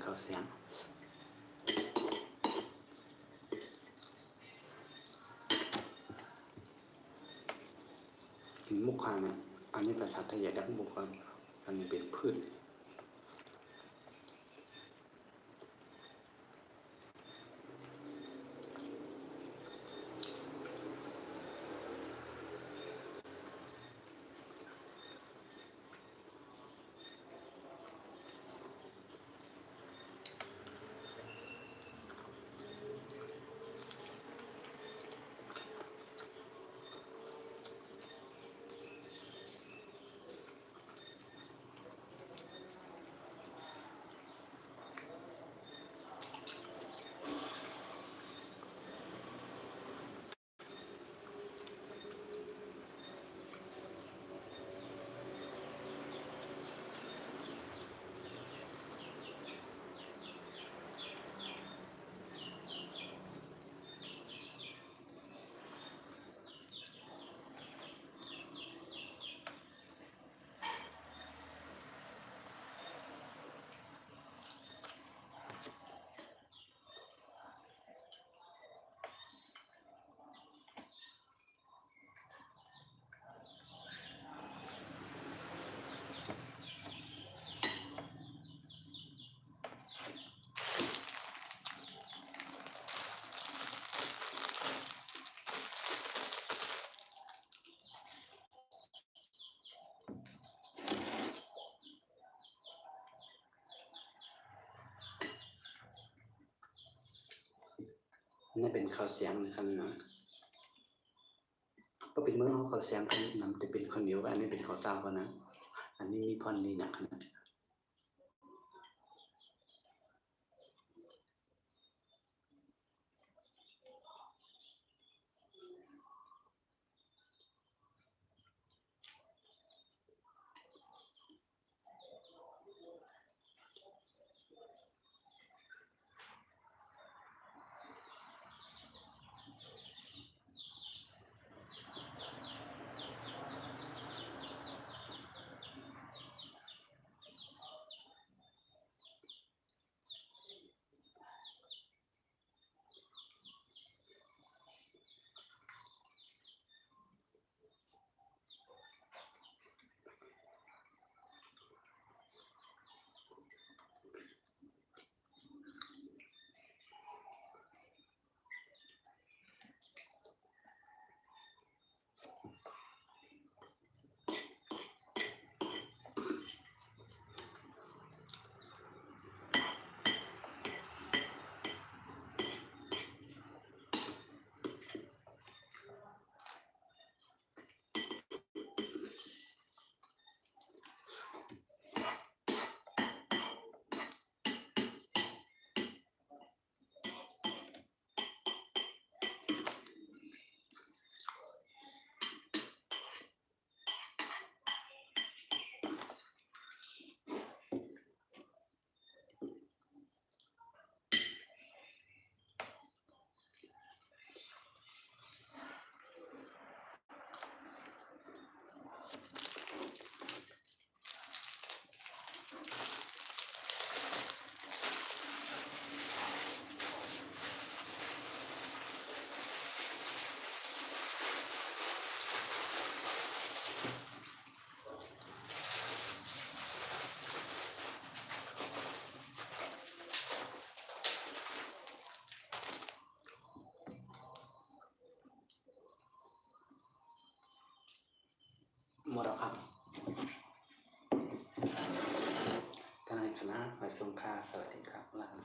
ข้าวเสียงถึงมุกคาเนี่ยอันนี้ภาษาไทยดักมุกครับอันนี้เป็นพืชนี่เป็นข้าวเสียงนะครับนะก็เป็นเมื่อข้าวเสียงกันนำจะเป็นข้าวเหนียวอันนี้เป็นข้าวตากันนะอันนี้มีพรนี่นะขนาดหมดแล้วครับทนายคณะฝ่ายสงฆ์สวัสดีครับ